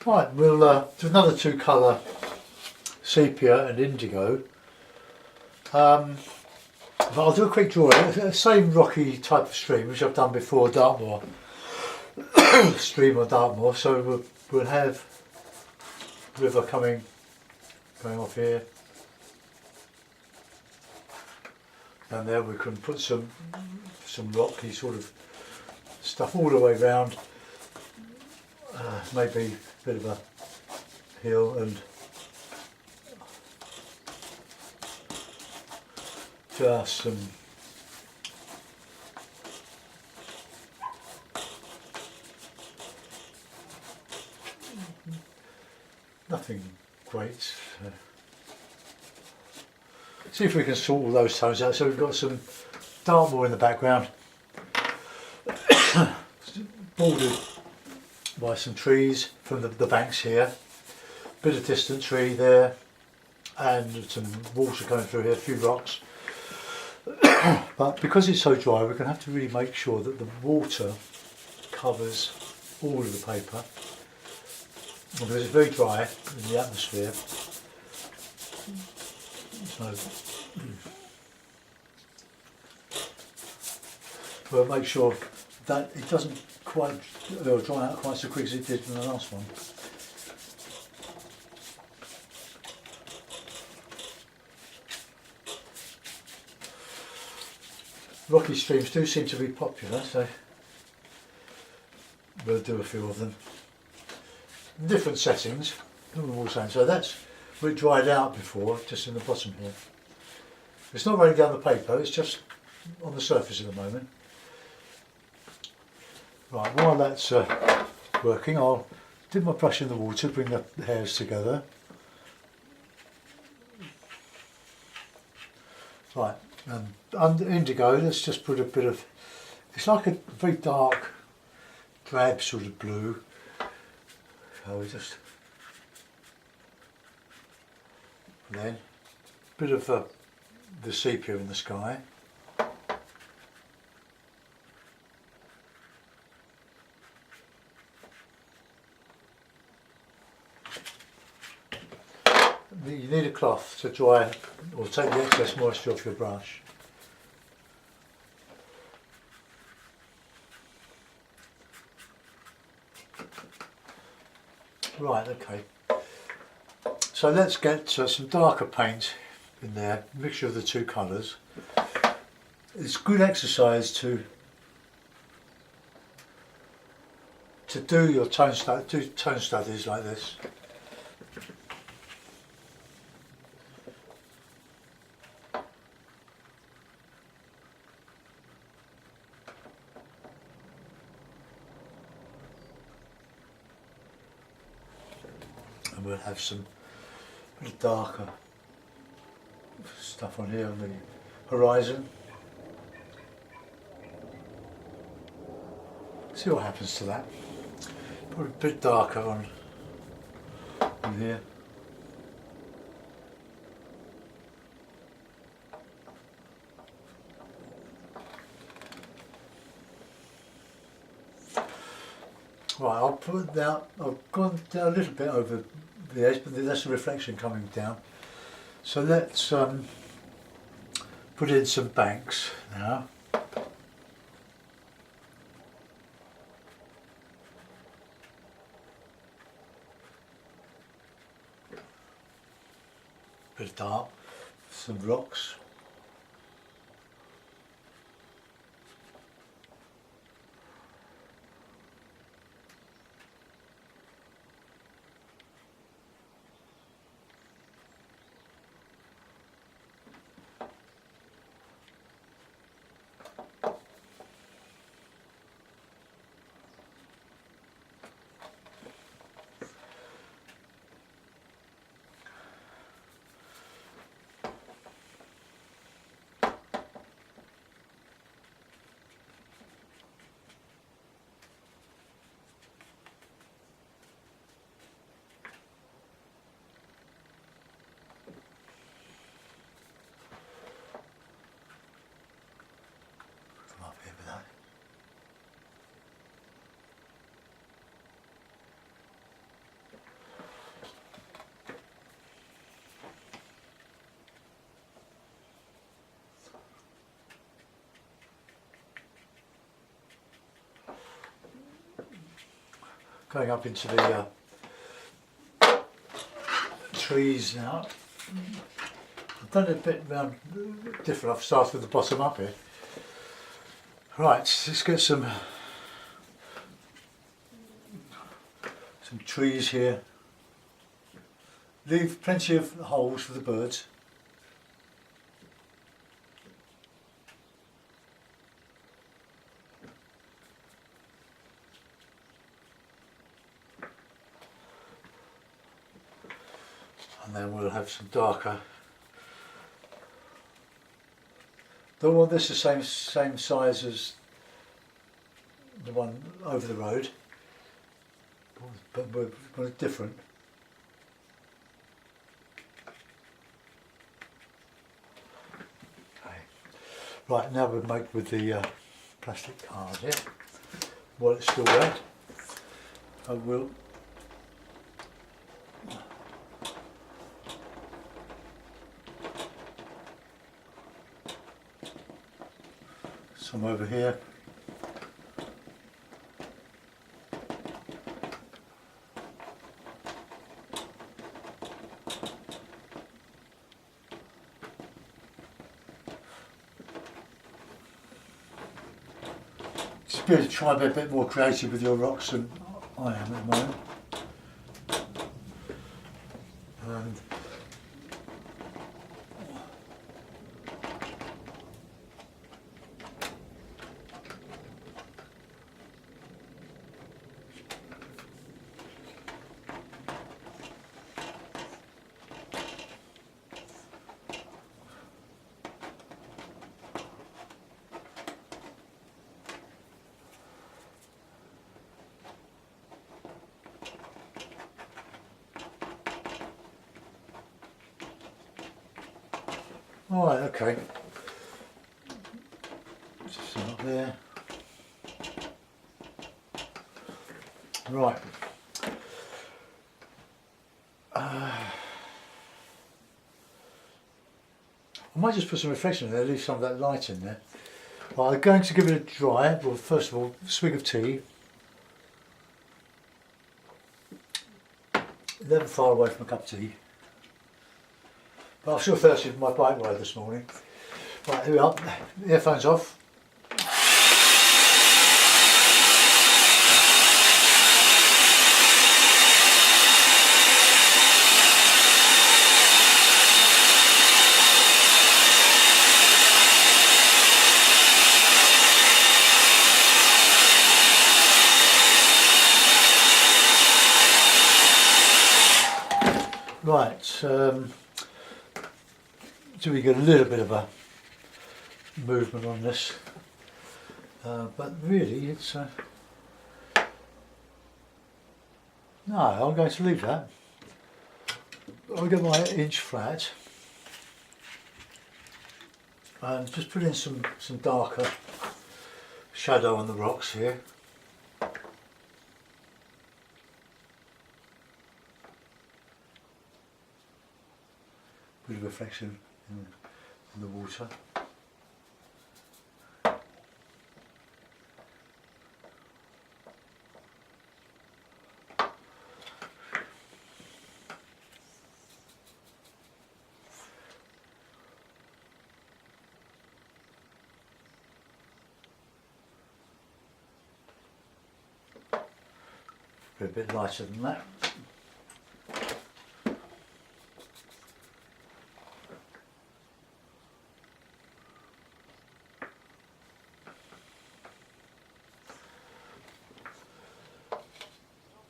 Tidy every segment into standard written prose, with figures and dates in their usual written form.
Right, we'll do another two colour sepia and indigo. But I'll do a quick drawing, same rocky type of stream which I've done before, Dartmoor stream on Dartmoor. So we'll have river going off here, and there we can put some rocky sort of stuff all the way round, maybe a bit of a hill and just some nothing great. See if we can sort all those tones out. So we've got some Dartmoor in the background, bordered by some trees from the banks here, bit of distant tree there, and some water going through here, a few rocks. But because it's so dry, we're going to have to really make sure that the water covers all of the paper, because it's very dry in the atmosphere. So we'll make sure that it doesn't quite dry out quite so quick as it did in the last one. Rocky streams do seem to be popular, so we'll do a few of them. Different settings, so that's we dried out before, just in the bottom here. It's not running down the paper, it's just on the surface at the moment. Right, while that's working, I'll dip my brush in the water, bring the hairs together. Right, and under indigo, let's just put a bit of, it's like a very dark, drab sort of blue. So we just, and then a bit of the sepia in the sky. You need a cloth to dry or take the excess moisture off your brush. Right, okay. So let's get some darker paint in there, mixture of the two colours. It's good exercise to do your tone studies like this. And we'll have some bit of darker stuff on here on the horizon. See what happens to that. Put a bit darker on here. Right, I'll put down, I've gone down a little bit over the edge, but that's the reflection coming down. So let's put in some banks now. Bit of dark, some rocks. going up into the trees now. I've done it a bit different. I've started with the bottom up here. Right, let's get some trees here. Leave plenty of holes for the birds. And then we'll have some darker. Don't want this the same size as the one over the road, but we're different. Okay. Right, now we'll make with the plastic card here. While it's still wet, I will some over here. Try to be a bit more creative with your rocks than I am at the moment. And alright, okay. Just up there. Right. I might just put some reflection in there, leave some of that light in there. Well, I'm going to give it a dry. Well, first of all, a swig of tea. Never far away from a cup of tea. But I was still thirsty from my bike ride this morning. Right, here we are. Earphones off. Right, so we get a little bit of a movement on this, but really it's no, I'm going to leave that. I'll get my inch flat and just put in some darker shadow on the rocks here. Bit of reflection in the water. A bit lighter than that.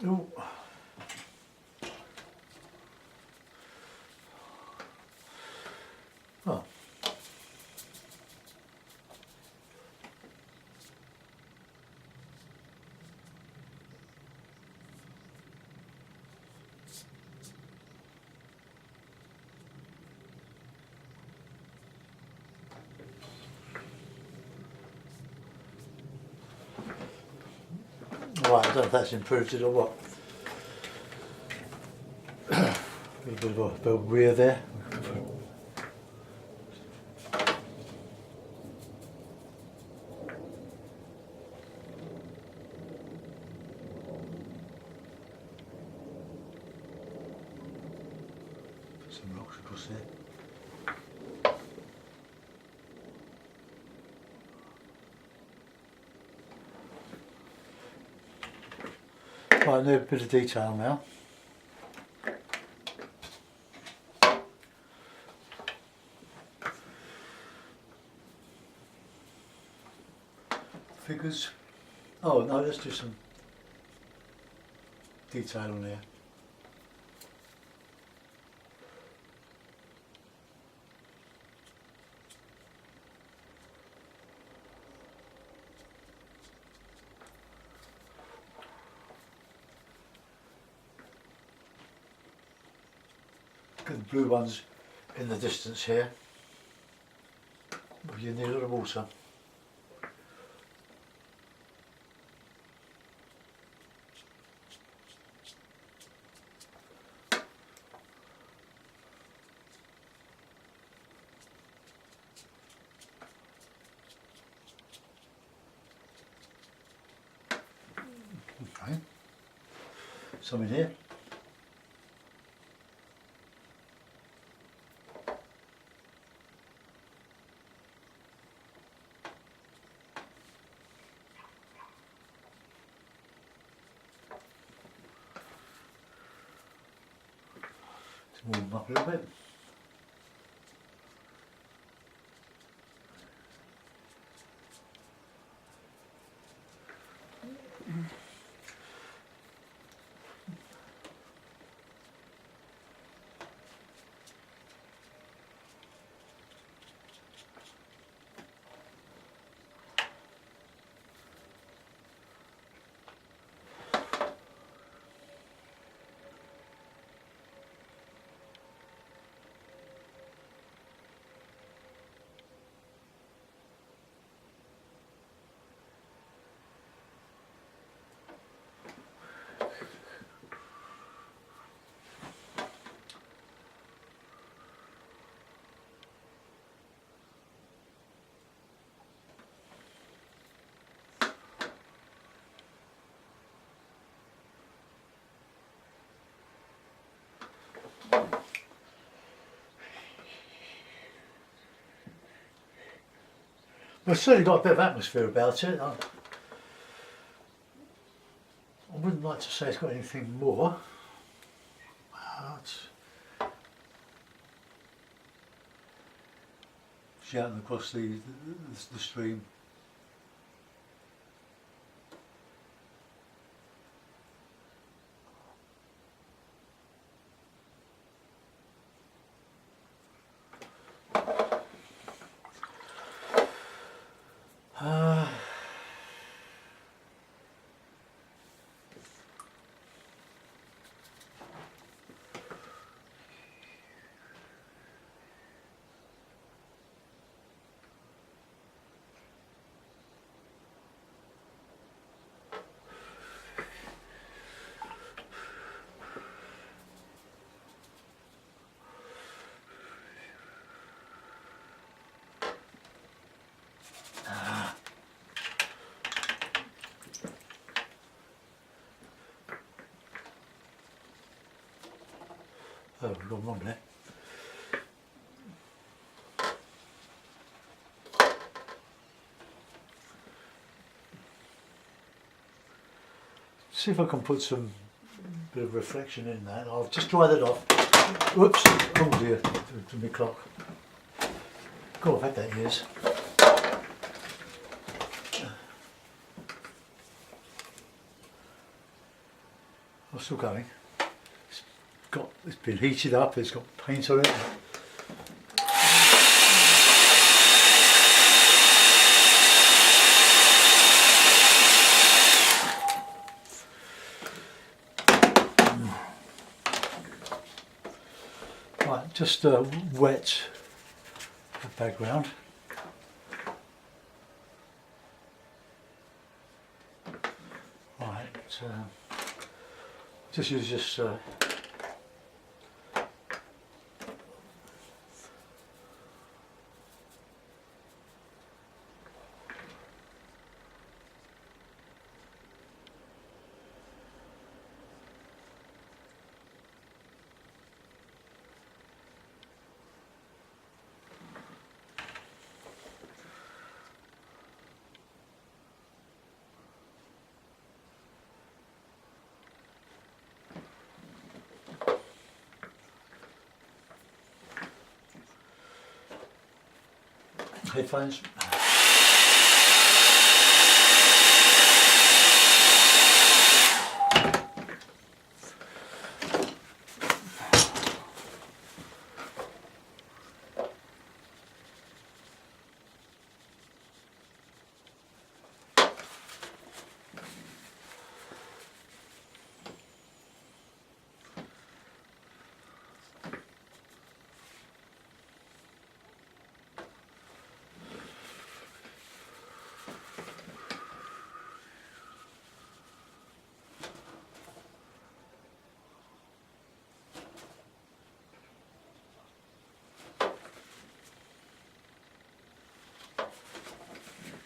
Ooh. Oh. Right, I don't know if that's improved it or what. A bit of a rear there. Some rocks across there. Right, a bit of detail now. Figures. Oh no, let's do some detail on there. Get the blue ones in the distance here. You need a lot of water. Okay. Some in here. Warm them up a little bit. Well, it's certainly got a bit of atmosphere about it. I wouldn't like to say it's got anything more, but shouting across the stream. Oh, we've gone wrong there. See if I can put some bit of reflection in that. I'll just dry that off. Whoops! Oh dear, to my clock. God, I've had that years. I'm still going. It's been heated up. It's got paint on it. Right, just wet the background. Right, just use this. headphones.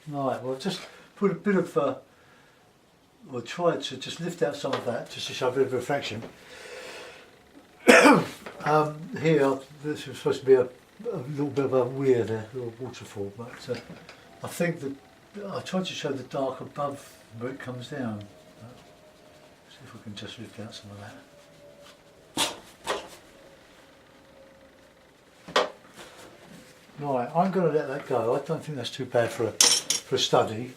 Right, well, just put a bit of, or try to just lift out some of that just to show a bit of reflection. Here, this was supposed to be a little bit of a weir there, a little waterfall, but I think that I tried to show the dark above where it comes down. See if we can just lift out some of that. Right, I'm going to let that go. I don't think that's too bad for a study.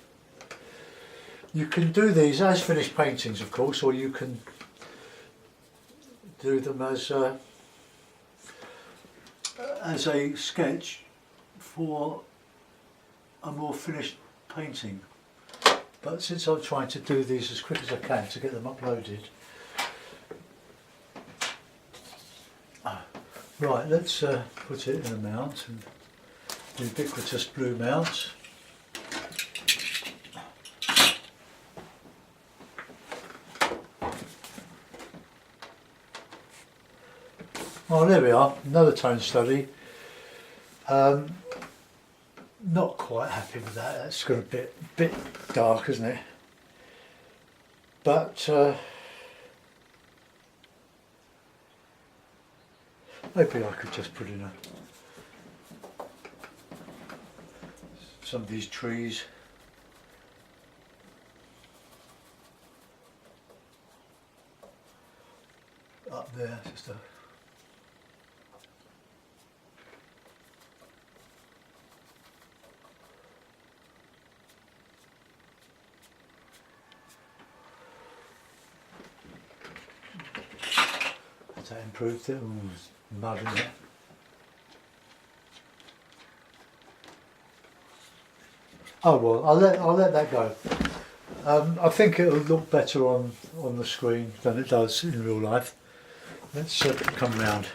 You can do these as finished paintings, of course, or you can do them as a sketch for a more finished painting. But since I'm trying to do these as quick as I can to get them uploaded, right, let's put it in a mount, and the ubiquitous blue mount. Oh, there we are, another tone study. Not quite happy with that. That's got a bit dark, isn't it? But maybe I could just put in some of these trees. Up there, just a that improved it. Ooh, there's mud in it. Oh well, I'll let that go. I think it'll look better on the screen than it does in real life. Let's come round.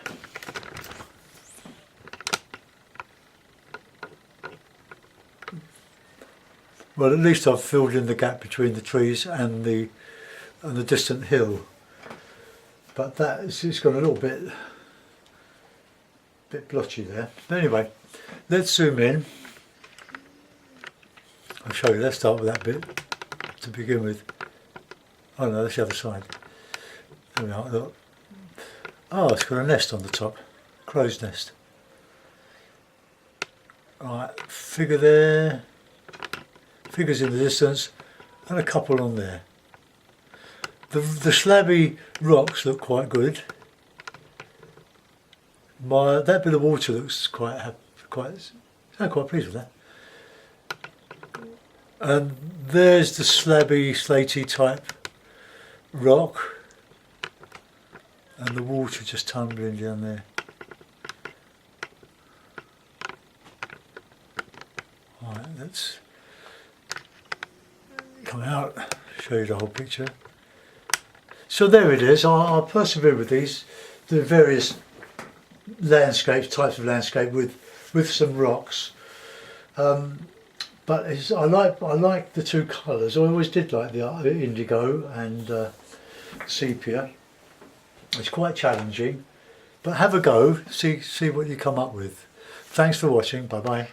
Well, at least I've filled in the gap between the trees and the distant hill. But it's got a little bit blotchy there. But anyway, let's zoom in. I'll show you. Let's start with that bit to begin with. Oh no, that's the other side. There we are. Look. Oh, it's got a nest on the top, crow's nest. Right, figure there, figures in the distance, and a couple on there. The slabby rocks look quite good. That bit of water looks quite pleased with that. And there's the slabby, slaty type rock, and the water just tumbling down there. Right, let's come out, show you the whole picture. So there it is. I'll persevere with these, the various landscapes, types of landscape with some rocks. But I like the two colours. I always did like the indigo and sepia. It's quite challenging, but have a go. See what you come up with. Thanks for watching. Bye bye.